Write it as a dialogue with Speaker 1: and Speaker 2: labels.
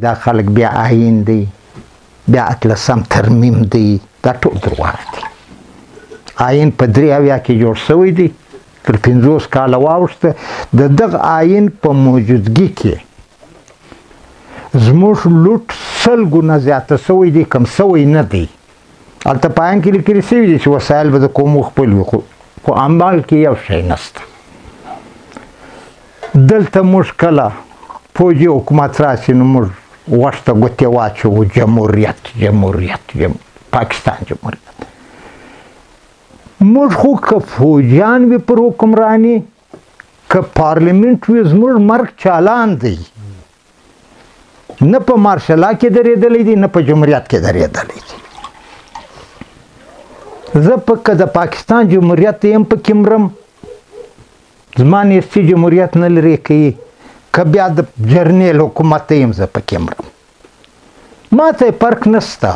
Speaker 1: دا خلک بیا آیین دی، بیا اتلسم ترمیم دی، دا ټول درواغ دي. آیین په 83 کې جوړ شوی دی، تر 50 کاله واوښته. د دغه آیین په موجودګي کې زموږ لوټ 100 ګونه زیاته شوی دی، کم شوی نه دی. هلته په آیین کې لیکلي شوي دي چې وسایل به د قومو خپل وي، خو عمل کې یو شی نشته. دلته موږ کله پوځي حکومت راشي نو موږ غوږ ته ګوتې واچوو، جمهوریت پاکستان جمهوریت. موږ خو که فوجیان وي پر حکمراني، که پارلیمنټ وي، زموږ مرګ چالان دی. نه په مارشلا کې درېدلی دی، نه په جمهوریت کې درېدلی دی. زه که د پاکستان جمهوریت یم پکې مرم، زما نیستي جمهوریت نه لرې کوي. که بیا د جرنیل حکومت یم زه پکې مرم، ما ته یې فرق نشته.